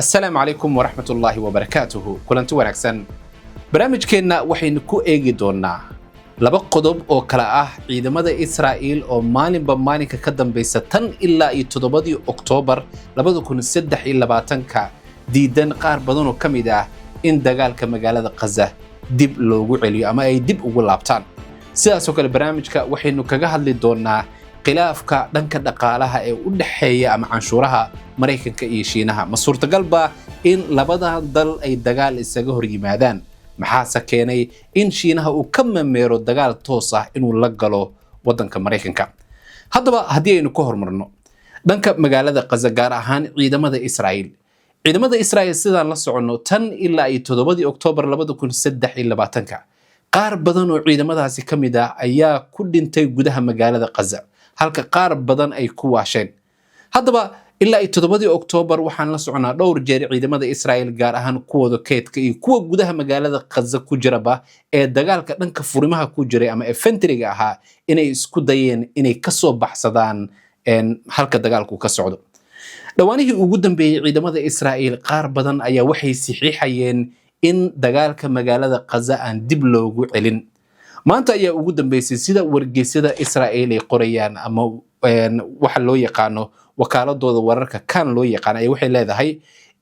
السلام عليكم ورحمة الله وبركاته. كلنتو ونكسن برامج كنا وحين كو ايجي دونا لبا قدب او كلا عيدمدا إسرائيل او مالين بمالين كقدم بيستن إلا يتضبادي أكتوبر لبدو كون السدح إلا باتنكا ديدن قار بدونو كميدا إن دقال كمقالة قزة ديب لوغو عليو أما أي ديب أقول لابتان سياسوك البرامج كا وحين كجهل لدونا khilaafka dhanka dhaqaalaha ee u dhaxeeya ama canshuuraha Mareykanka iyo Shiinaha ma suurtagal ba in labada dal ay dagaal isaga hor yimaadaan maxaa keenay in Shiinaha uu ka meero dagaal toos ah inuu la galo wadanka Mareykanka haddaba hadii aynu ka hormarno dhanka magaalada Gaza gaar ahaan ciidamada Israa'iil sidaan la socono tan ilaa 7 Oktoobar 2023 qaar badan oo ciidamadaasi kamid ah ayaa ku dhintay gudaha magaalada Gaza halka qaar badan ay ku waasheen haddaba ilaa 7 Oktoobar waxaan la soconaa dhowr jeer ciidamada Israa'iil gaar ahaan kuwooda keedka iyo kuwa gudaha magaalada Gaza ku jiraba ee dagaalka dhanka furimaha ku jiray ama infantry-ga ahaa inay isku dayeen inay ka soo baxsadaan halka dagaalku ka socdo dhawaanihii ugu dambeeyay ciidamada Israa'iil qaar badan ayaa waxay saxiixayeen in dagaalka magaalada Gaza aan dib loogu celin maanta ayaa ugu dambeysay sida wargeysyada Israa'iil ay qorayaan ama waxa loo yaqaano wakaaladooda wararka kan loo yaqaan ay waxay leedahay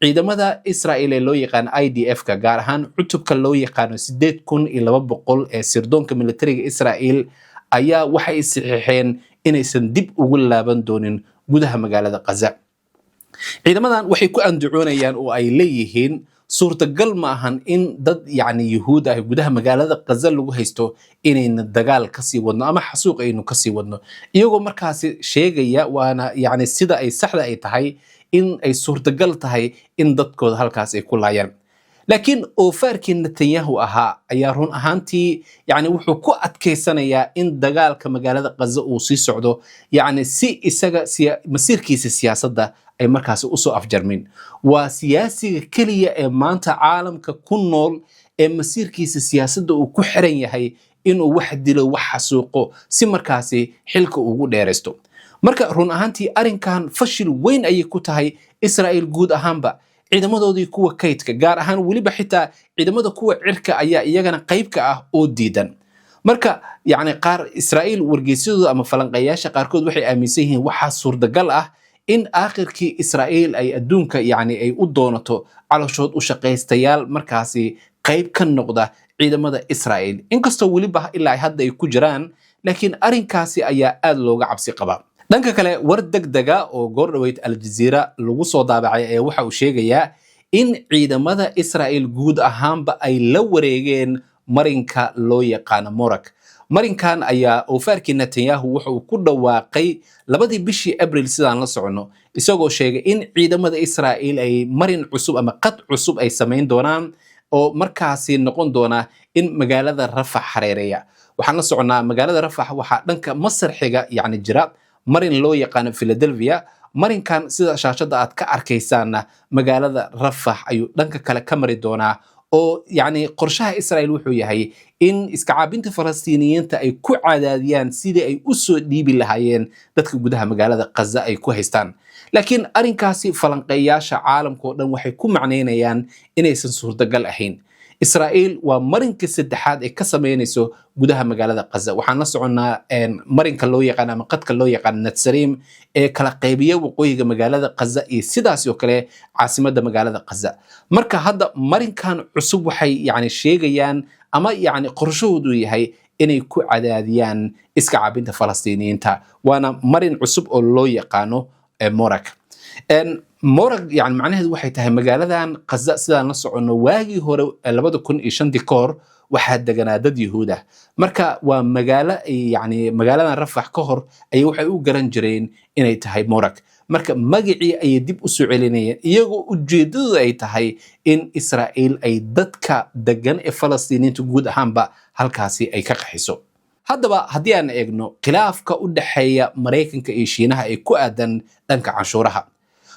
ciidamada Israa'iil ee loo yaqaan IDF-ka gaar ahaan cutubka loo yaqaan 8200 ee sirdoonka militariga Israa'iil ayaa waxay saxiixeen inaysan dib ugu laaban doonin gudaha magaalada Gaza ciidamadan waxay ku andacoonayaan oo ay leeyihiin suurtagal ma ahan in dad yahuud ah gudaha magaalada Gaza lagu haysto inayna dagaal ka sii wadno ama xasuuq aynu ka sii wadno iyagoo markaasi sheegaya waana sida ay saxda ay tahay in ay suurtagal tahay in dadkooda halkaas ay ku laayaan laakiin oofarkii Netanyahu ahaa ayaa run ahaantii wuxuu ku adkeysanayaa in dagaalka magaalada Gaza uu sii socdo si isaga masiirkiisa siyaasadda ay markaas u soo afjarmin waa siyaasiga kaliya ee maanta caalamka ku nool ee masiirkiisa siyaasadda uu ku xiran yahay inuu wax dilo wax xasuuqo si markaasi xilka ugu dheereysto marka run ahaantii arinkan fashil weyn ay ku tahay Israa'iil guud ahaanba ciidamadoodii kuwa kaydka gaar ahaan waliba xitaa ciidamada kuwa cirka ayaa iyagana qayb ka ah oo diidan marka qaar Israa'iil wargeysadooda ama falanqeeyaasha qaarkood waxay aaminsan yihiin waxa suurtagal ah in aakhirkii Israa'iil ay adduunka ay u doonato calooshood u shaqeystayaal markaasi qayb ka noqda ciidamada Israa'iil inkastoo waliba ilaa hadda ay ku jiraan laakiin arinkaasi ayaa aad looga cabsi qabaa dhanka kale war degdega oo goordhaweyd Al Jazeera lagu soo daabacay ee waxa uu sheegayaa in ciidamada Israa'iil guud ahaanba ay la wareegeen marinka loo yaqaan Morak marinkan ayaa oofarkii Netanyahu wuxuu ku dhawaaqay 2 bishii Abriil sidaan la socono isagoo sheegay in ciidamada Israa'iil ay marin cusub ama qad cusub ay sameyn doonaan oo markaasi noqon doona in magaalada Rafah xareereeya waxaan la soconaa magaalada Rafah waxa dhanka Masar xiga jira marin loo yaqaan Philadelphia marinkan sida shaashada aad ka arkaysaan magaalada Rafah ayuu dhanka kale ka mari doonaa oo qorshaha Israa'iil wuxuu yahay in iska caabinta Falastiiniyiinta ay ku cadaadiyaan sidii ay u soo dhiibi lahaayeen dadka gudaha magaalada Gaza ay ku haystaan laakiin arinkaasi falanqeeyaasha caalamka oo dhan waxay ku macneynayaan inaysan suurtagal ahayn Israa'iil waa marinka saddexaad ee ka sameynayso gudaha magaalada Gaza waxaan la soconaa marinka loo yaqaan ama qadka loo yaqaan Netsarim ee kala qaybiya waqooyiga magaalada Gaza iyo sidaas oo kale caasimadda magaalada Gaza marka hadda marinkan cusub waxay sheegayaan ama qorshahoodu yahay inay ku cadaadiyaan iska caabinta Falastiiniyiinta waana marin cusub oo loo yaqaano Morak Morak macnaheedu waxay tahay magaaladan Gaza sidaan la socono waagii hore 2005 ka hor waxaa deganaa dad Yahuud ah marka waa magaaladan Rafah ka hor ay waxay u garan jireen inay tahay Morak marka magacii ay dib u soo celinayeen iyagoo ujeedadu ay tahay in Israa'iil ay dadka degan ee Falastiiniyiinta guud ahaanba halkaasi ay ka qaxiso haddaba haddii aan eegno khilaafka u dhaxeeya Mareykanka iyo Shiinaha ee ku aadan dhanka canshuuraha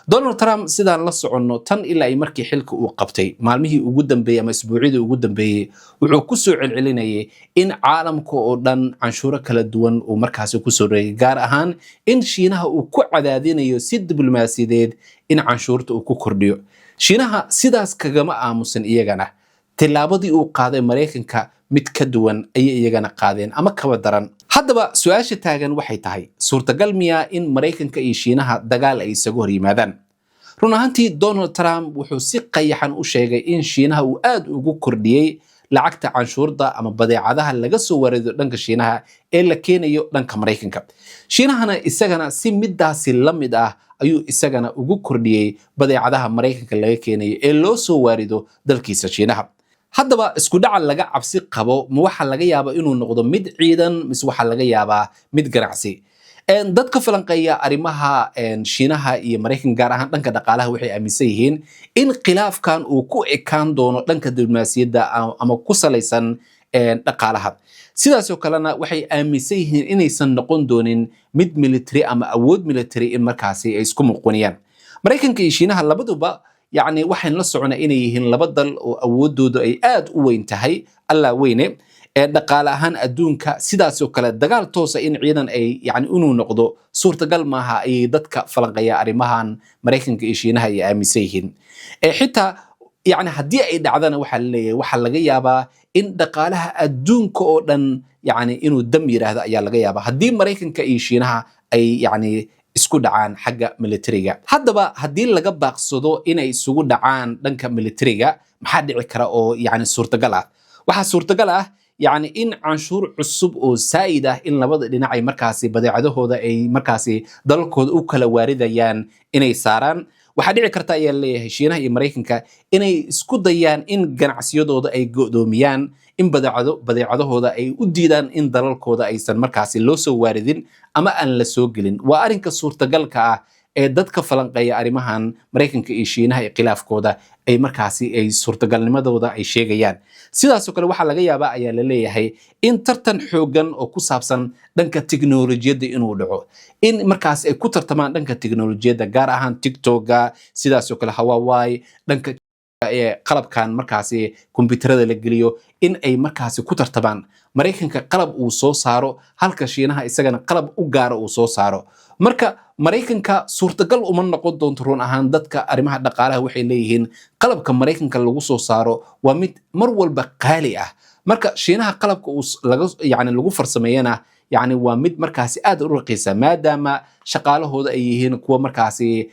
Donald Trump sidaan la socono tan ilaa ay markii xilka uu qabtay maalmihii ugu dambeeyay ama isbuuciyadii ugu dambeeyay wuxuu ku soo celcelinayay in caalamka oo dhan canshuuro kala duwan uu markaasi ku soo reeyay gaar ahaan in Shiinaha uu ku cadaadinayo si diblomaasiyadeed in canshuurta uu ku kordhiyo shiinaha sidaas kagama aamusan iyagana tillaabadii uu qaaday Mareykanka mid ka duwan ayay iyagana qaadeen ama kaba daran. Haddaba su'aasha taagan waxay tahay suurtagal miyaa in Mareykanka iyo Shiinaha dagaal ay isaga hor yimaadaan? run ahaantii Donald Trump wuxuu si qayaxan u sheegay in Shiinaha uu aad ugu kordhiyay lacagta canshuurta ama badeecadaha laga soo wareedo dhanka Shiinaha ee la keenayo dhanka Mareykanka. Shiinahana isagana si midaasi la mid ah ayuu isagana ugu kordhiyay badeecadaha Mareykanka laga keenayo ee loo soo waarido dalkiisa Shiinaha. haddaba isku dhaca laga cabsi qabo ma waxa laga yaabaa inuu noqdo mid ciidan mise waxa laga yaabaa mid ganacsi? dadka falanqeeya arrimaha Shiinaha iyo Mareykanka gaar ahaan dhanka dhaqaalaha waxay aaminsan yihiin in khilaafkan uu ku ekaan doono dhanka diblomaasiyadda ama ku salaysan dhaqaalaha. sidaas oo kalena waxay aaminsan yihiin inaysan noqon doonin mid military ama awood military in markaasi ay isku muqooniyaan. Mareykanka iyo Shiinaha labaduba يعني waxaan la soconaa inay yihiin laba dal oo awoodoodu ay aad u weyn tahay alla weyne dhaqaale ahaan adduunka sidaas oo kale dagaal toos ah in ciidan ay yani inuu noqdo suurtagal maaha ay dadka falanqeeya arrimahan Mareykanka iyo Shiinaha ay aaminsan yihiin. xitaa yani haddii ay dhacdana waxa la leeyahay waxa laga yaabaa in dhaqaalaha adduunka oo dhan yani inuu dam yiraahdo ayaa laga yaabaa haddii Mareykanka iyo Shiinaha ay yani isku dhacaan xagga militariga. haddaba haddii laga baaqsado inay isugu dhacaan dhanka militariga maxaa dhici kara oo yani suurtagal ah? waxaa suurtagal ah yani in canshuur cusub oo saa'id ah in labada dhinac ay markaasi badeecadahooda ay markaasi dalalkooda u kala waaridayaan inay saaraan. waxaa dhici karta ayaa leeyahay Shiinaha iyo Mareykanka inay isku dayaan in ganacsiyadooda ay go'doomiyaan in badeecadahooda ay u diidaan in dalalkooda aysan markaasi loo soo waaridin ama aan la soo gelin. waa arrinka suurtagalka ah ee dadka falanqeeya arrimahan Mareykanka iyo Shiinaha ee khilaafkooda ay markaasi ay suurtagalnimadooda ay sheegayaan. sidaas oo kale waxa laga yaabaa ayaa la leeyahay in tartan xoogan oo ku saabsan dhanka tiknoolajiyadda inuu dhaco in markaas ay ku tartamaan dhanka tiknoolajiyadda gaar ahaan TikTok-ga sidaas oo kale Huawei dhanka qalabkan markaasi kombiyuutarada la geliyo in ay markaasi ku tartamaan. Mareykanka qalab uu soo saaro halka Shiinaha isagana qalab u gaar uu soo saaro. marka Mareykanka suurtagal uma noqon doonto run ahaan dadka arrimaha dhaqaalaha waxay leeyihiin qalabka Mareykanka lagu soo saaro waa mid mar walba qaali ah. marka Shiinaha qalabka uu lagu farsameeyana يعني waa mid markaasi aad u raqiisa maadaama shaqaalahooda ay yihiin kuwa markaasi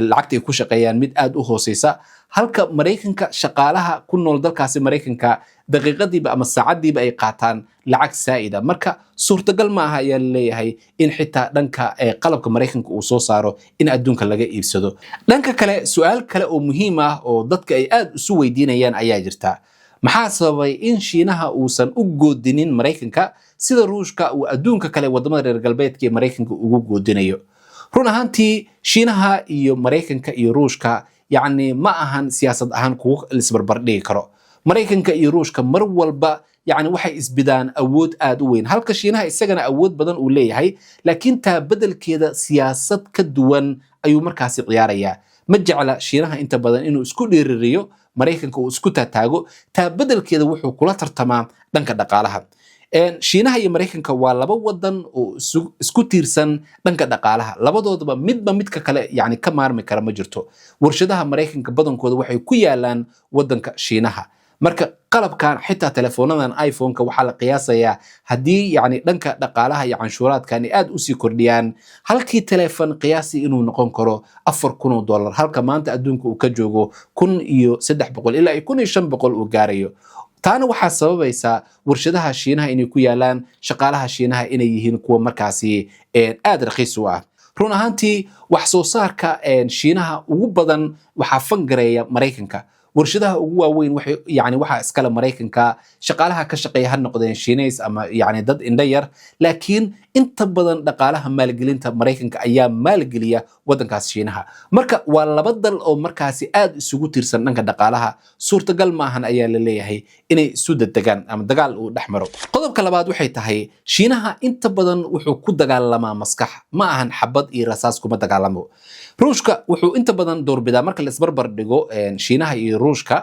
lacagta ay ku shaqeeyaan mid aad u hooseysa halka Mareykanka shaqaalaha ku nool dalkaasi Mareykanka daqiiqadiiba ama saacadiiba ay qaataan lacag saa'ida. marka suurtagal ma aha ayaa leeyahay in xitaa dhanka qalabka Mareykanka uu soo saaro in adduunka laga iibsado. dhanka kale su'aal kale oo muhiim ah oo dadka ay aad isu weydiinayaan ayaa jirta maxaa sababay in Shiinaha uusan u goodinin Mareykanka sida Ruushka uu adduunka kale wadamada reer galbeedka ee Mareykanka ugu goodinayo? run ahaantii Shiinaha iyo Mareykanka iyo Ruushka yani ma ahan siyaasad ahaan kuwa isbarbar dhigi karo. Mareykanka iyo Ruushka mar walba yani waxay isbidaan awood aad u weyn halka Shiinaha isagana awood badan uu leeyahay laakiin taa bedelkeeda siyaasad ka duwan ayuu markaasi ciyaarayaa. ma jecla Shiinaha inta badan inuu isku dheeririyo Mareykanka uu isku taago taa bedelkeeda wuxuu kula tartamaa dhanka dhaqaalaha. Shiinaha iyo Mareykanka waa laba wadan oo isku tiirsan dhanka dhaqaalaha labadoodaba midba midka kale yani ka maarmi kara ma jirto. warshadaha Mareykanka badankooda waxay ku yaalaan wadanka Shiinaha. marka qalabkan xitaa teleefoonadan iPhone-ka waxa la qiyaasayaa hadii yani dhanka dhaqaalaha iyo canshuuraadkan aad u sii kordhiyaan halkii telefoon qiyaasi inuu noqon karo $4,000 halka maanta adduunka uu ka joogo $1,300 ilaa $1,500 uu gaarayo. taana waxaa sababaysaa warshadaha Shiinaha inay ku yaalaan shaqaalaha Shiinaha inay yihiin kuwa markaasi aad raqiis u ah. run ahaantii wax soo saarka Shiinaha ugu badan waxaa fangareeya Mareykanka. warshadaha ugu waaweyn waxa iskala Mareykanka shaqaalaha ka shaqeeya ha noqdeen Shiineys ama yani dad indha yar laakiin inta badan dhaqaalaha maalgelinta Mareykanka ayaa maalgeliya wadankaas Shiinaha. marka waa laba dal oo markaasi aad isugu tiirsan dhanka dhaqaalaha suurtagal ma ahan ayaa la leeyahay inay isu dadegaan ama dagaal uu dhexmaro. qodobka labaad waxay tahay Shiinaha inta badan wuxuu ku dagaalamaa maskax ma ahan xabad iyo rasaas kuma dagaalamo. Ruushka wuxuu inta badan doorbidaa marka la isbarbar dhigo Shiinaha iyo Ruushka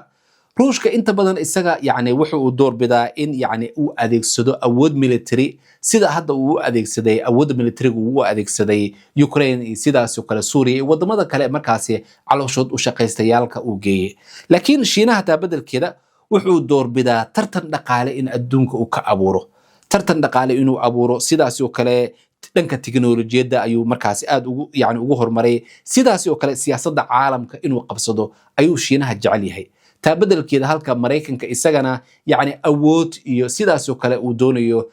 ruushka inta badan isaga yani wuxuu door bidaa in yani uu adeegsado awood military sida hadda uu adeegsaday awood military uu adeegsaday Ukraine iyo sidaas oo kale Suuriya iyo wadamada kale markaasi calooshood u shaqaystayaalka uu geeyay laakiin Shiinaha taa beddelkeeda wuxuu door bidaa tartan dhaqaale in adduunka uu ka abuuro tartan dhaqaale inuu abuuro sidaas oo kale dhanka tiknoolajiyada ayuu markaasi aad ugu horumaray sidaas oo kale siyaasadda caalamka inuu qabsado ayuu Shiinaha jecel yahay taa beddelkeeda halka Mareykanka isagana yani awood iyo sidaas oo kale uu doonayo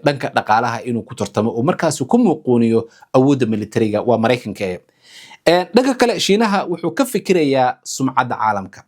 dhanka dhaqaalaha inuu ku tartamo oo markaas ku muuqooniyo awoodda militariga waa Mareykanka dhanka kale Shiinaha wuxuu ka fikirayaa sumcadda caalamka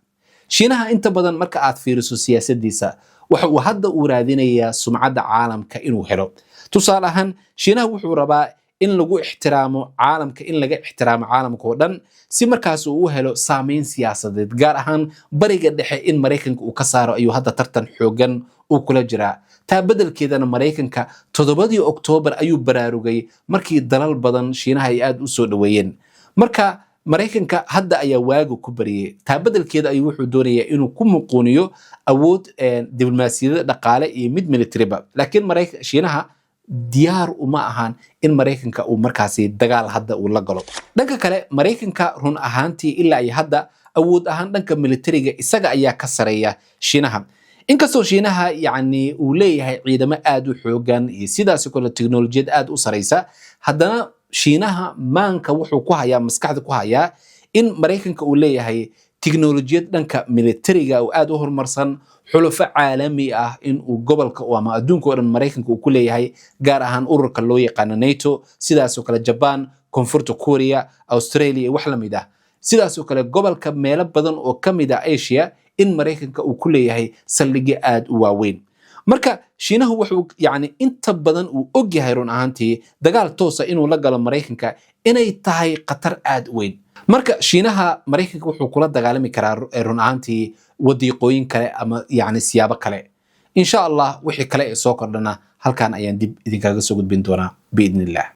Shiinaha inta badan marka aad fiiriso siyaasadiisa waxa uu hadda u raadinayaa sumcadda caalamka inuu helo tusaale ahaan Shiinaha wuxuu rabaa in lagu ixtiraamo caalamka in laga ixtiraamo caalamka oo dhan si markaas uu u helo saameyn siyaasadeed gaar ahaan bariga dhexe in Mareykanka uu ka saaro ayuu hadda tartan xoogan uu kula jiraa taa beddelkeedana Mareykanka 7 Oktoobar ayuu baraarugay markii dalal badan Shiinaha ay aad u soo dhaweeyeen marka Mareykanka hadda ayaa waagu ku bariyay taa beddelkeeda ayuu wuxuu doonayaa inuu ku muqooniyo awood diblomaasiyadda dhaqaale iyo mid military ba laakiin Shiinaha diyaar uma ahan in Mareykanka uu markaasi dagaal hadda uu la galo dhanka kale Mareykanka run ahaantii ilaa ay hadda awood ahaan dhanka militariga isaga ayaa ka sareeya Shiinaha inkastoo Shiinaha yani uu leeyahay ciidamo aad u xoogan iyo sidaas oo kale tiknoolajiyad aad u sareysa haddana Shiinaha maanka wuxuu ku hayaa maskaxda ku hayaa in Mareykanka uu leeyahay tiknoolajiyad dhanka militariga oo aad u horumarsan xulufo caalami ah in uu gobolka ama adduunka oo dhan Mareykanka uu ku leeyahay gaar ahaan ururka loo yaqaan NATO sidaas oo kale Japan Koonfurta Korea Australia wax la mid ah sidaas oo kale gobolka meelo badan oo kamid ah Asia in Mareykanka uu ku leeyahay saldhigyo aad u waaweyn marka Shiinahu wuxuu yani inta badan uu og yahay run ahaantii dagaal toos ah inuu la galo Mareykanka inay tahay khatar aad u weyn marka Shiinaha Mareykanka wuxuu kula dagaalami karaa run ahaantii wadiiqooyin kale ama yani siyaabo kale insha Allah wixii kale ee soo kordhana halkan ayaan dib idinkaga soo gudbin doonaa biidnillah